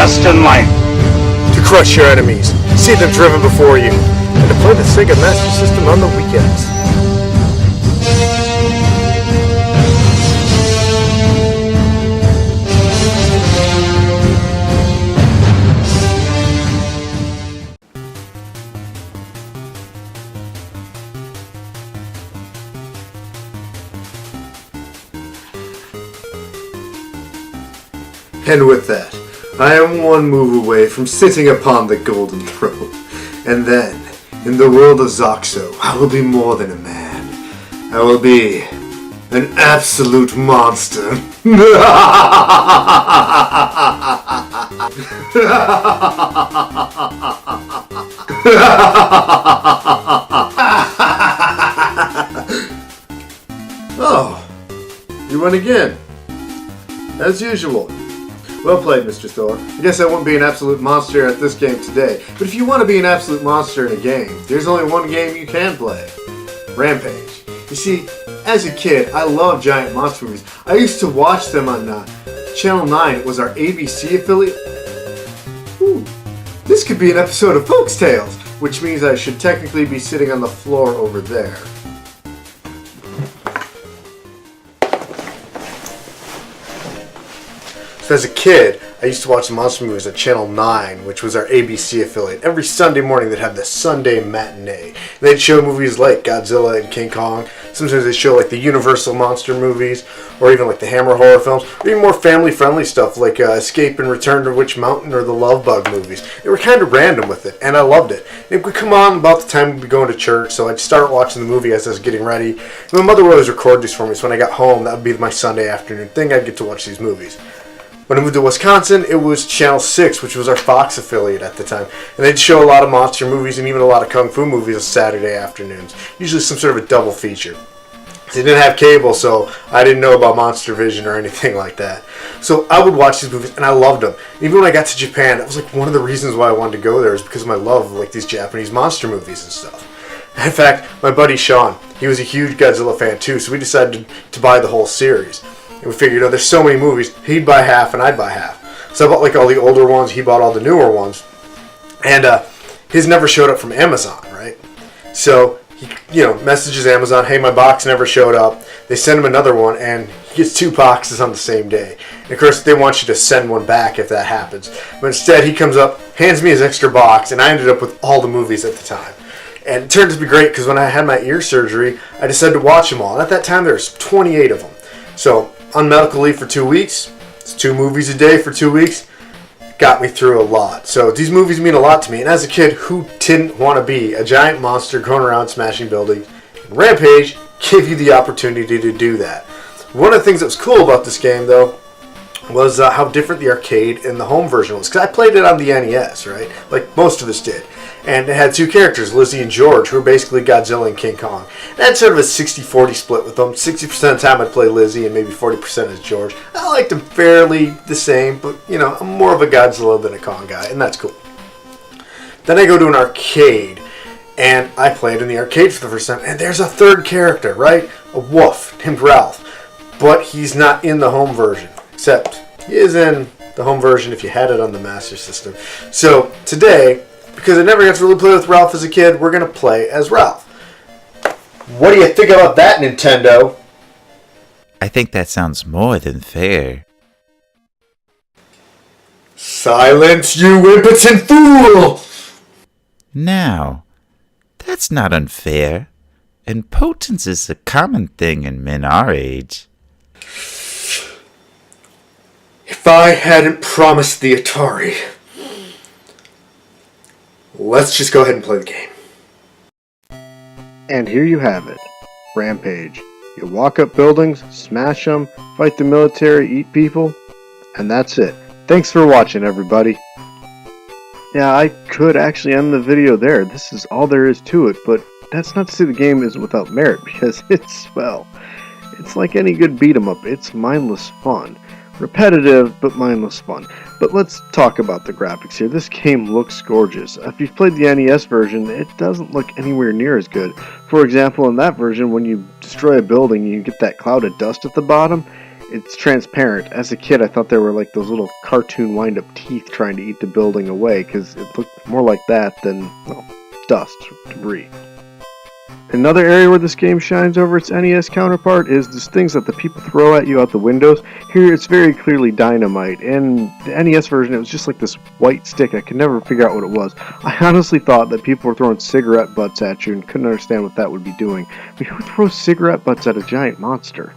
best in life. To crush your enemies, see them driven before you, and to play the Sega Master System on the weekends. And with that, I am one move away from sitting upon the golden throne. And then, in the world of Zoxo, I will be more than a man. I will be an absolute monster. Oh, you won again. As usual. Well played, Mr. Thor. I guess I won't be an absolute monster at this game today, but if you want to be an absolute monster in a game, there's only one game you can play. Rampage. You see, as a kid, I loved giant monster movies. I used to watch them on Channel 9. It was our ABC affiliate. Ooh, this could be an episode of Folks Tales, which means I should technically be sitting on the floor over there. So as a kid, I used to watch the monster movies at Channel 9, which was our ABC affiliate. Every Sunday morning they'd have the Sunday matinee. They'd show movies like Godzilla and King Kong. Sometimes they'd show like the Universal monster movies, or even like the Hammer horror films, or even more family-friendly stuff like Escape and Return to Witch Mountain or the Love Bug movies. They were kind of random with it, and I loved it. It would come on about the time we'd be going to church, so I'd start watching the movie as I was getting ready. And my mother would always record these for me, so when I got home, that would be my Sunday afternoon thing. I'd get to watch these movies. When I moved to Wisconsin, it was Channel 6, which was our Fox affiliate at the time. And they'd show a lot of monster movies and even a lot of kung fu movies on Saturday afternoons. Usually some sort of a double feature. They didn't have cable, so I didn't know about Monster Vision or anything like that. So I would watch these movies, and I loved them. Even when I got to Japan, that was like one of the reasons why I wanted to go there, is because of my love of like these Japanese monster movies and stuff. In fact, my buddy Sean, he was a huge Godzilla fan too, so we decided to buy the whole series. And we figured, there's so many movies, he'd buy half and I'd buy half. So I bought like all the older ones, he bought all the newer ones. And his never showed up from Amazon, right? So he messages Amazon, hey, my box never showed up. They send him another one, and he gets 2 boxes on the same day. And of course, they want you to send one back if that happens. But instead, he comes up, hands me his extra box, and I ended up with all the movies at the time. And it turned out to be great, because when I had my ear surgery, I decided to watch them all. And at that time, there's 28 of them. So on medical leave for 2 weeks, it's 2 movies a day for 2 weeks, got me through a lot. So these movies mean a lot to me, and as a kid, who didn't want to be a giant monster going around smashing buildings? And Rampage gave you the opportunity to do that. One of the things that was cool about this game, though, was how different the arcade and the home version was. Because I played it on the NES, right? Like most of us did. And it had 2 characters, Lizzie and George, who were basically Godzilla and King Kong. And I had sort of a 60-40 split with them. 60% of the time I'd play Lizzie and maybe 40% as George. I liked them fairly the same, but, I'm more of a Godzilla than a Kong guy, and that's cool. Then I go to an arcade, and I played in the arcade for the first time, and there's a 3rd character, right? A wolf named Ralph. But he's not in the home version, except he is in the home version if you had it on the Master System. So today, because I never got to really play with Ralph as a kid, we're going to play as Ralph. What do you think about that, Nintendo? I think that sounds more than fair. Silence, you impotent fool! Now, that's not unfair. Impotence is a common thing in men our age. If I hadn't promised the Atari... Let's just go ahead and play the game. And here you have it. Rampage. You walk up buildings, smash them, fight the military, eat people, and that's it. Thanks for watching, everybody. Yeah, I could actually end the video there. This is all there is to it, but that's not to say the game is without merit, because it's like any good beat-em-up. It's mindless fun. Repetitive, but mindless fun. But let's talk about the graphics here. This game looks gorgeous. If you've played the NES version, it doesn't look anywhere near as good. For example, in that version, when you destroy a building, you get that cloud of dust at the bottom. it's transparent. As a kid, I thought they were like those little cartoon wind-up teeth trying to eat the building away, because it looked more like that than, well, dust, debris. Another area where this game shines over its NES counterpart is the things that the people throw at you out the windows. Here, it's very clearly dynamite. In the NES version, it was just like this white stick. I could never figure out what it was. I honestly thought that people were throwing cigarette butts at you and couldn't understand what that would be doing. But who throws cigarette butts at a giant monster?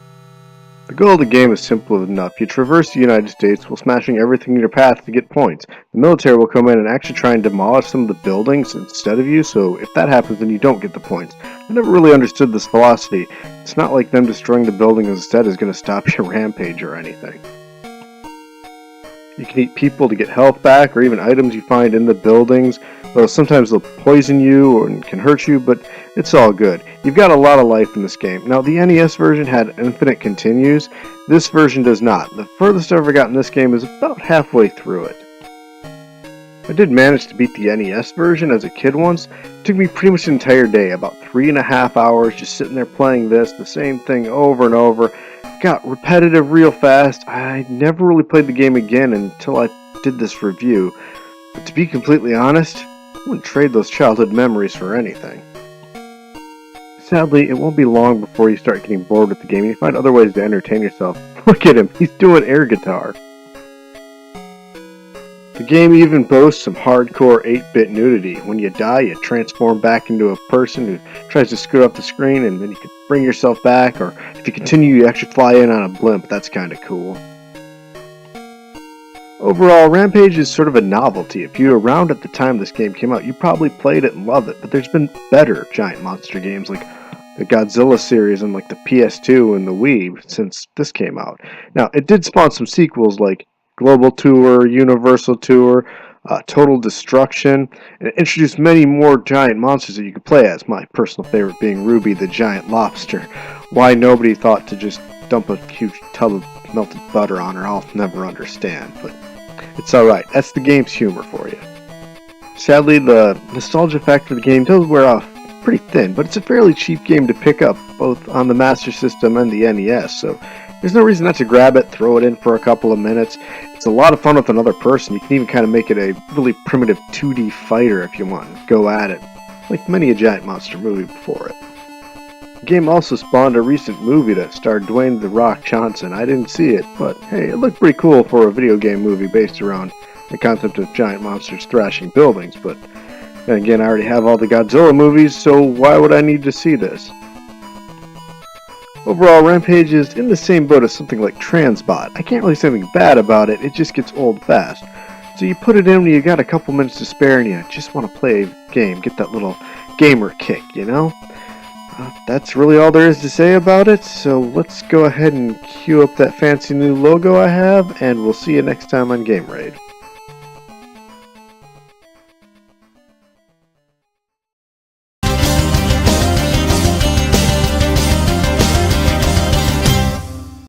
The goal of the game is simple enough. You traverse the United States while smashing everything in your path to get points. The military will come in and actually try and demolish some of the buildings instead of you, so if that happens, then you don't get the points. I never really understood this philosophy. It's not like them destroying the buildings instead is going to stop your rampage or anything. You can eat people to get health back, or even items you find in the buildings. Though sometimes they'll poison you or can hurt you, but it's all good. You've got a lot of life in this game. Now, the NES version had infinite continues. This version does not. The furthest I ever got in this game is about halfway through it. I did manage to beat the NES version as a kid once. It took me pretty much an entire day, about 3.5 hours, just sitting there playing this, the same thing over and over. Got repetitive real fast. I never really played the game again until I did this review. But to be completely honest, I wouldn't trade those childhood memories for anything. Sadly, it won't be long before you start getting bored with the game and you find other ways to entertain yourself. Look at him, he's doing air guitar. The game even boasts some hardcore 8-bit nudity. When you die, you transform back into a person who tries to screw up the screen, and then you can bring yourself back, or if you continue, you actually fly in on a blimp. That's kinda cool. Overall, Rampage is sort of a novelty. If you were around at the time this game came out, you probably played it and loved it, but there's been better giant monster games like the Godzilla series and like the PS2 and the Wii since this came out. Now, it did spawn some sequels like Global Tour, Universal Tour, Total Destruction, and it introduced many more giant monsters that you could play as, my personal favorite being Ruby the Giant Lobster. Why nobody thought to just dump a huge tub of melted butter on her, I'll never understand, but it's alright, that's the game's humor for you. Sadly, the nostalgia factor of the game does wear off pretty thin, but it's a fairly cheap game to pick up, both on the Master System and the NES, so there's no reason not to grab it, throw it in for a couple of minutes. It's a lot of fun with another person. You can even kind of make it a really primitive 2D fighter if you want. Go at it, like many a giant monster movie before it. The game also spawned a recent movie that starred Dwayne "The Rock" Johnson. I didn't see it, but hey, it looked pretty cool for a video game movie based around the concept of giant monsters thrashing buildings. But then again, I already have all the Godzilla movies, so why would I need to see this? Overall, Rampage is in the same boat as something like Transbot. I can't really say anything bad about it, it just gets old fast. So you put it in when you got a couple minutes to spare and you just want to play a game, get that little gamer kick, you know? That's really all there is to say about it, so let's go ahead and cue up that fancy new logo I have, and we'll see you next time on Game Raid.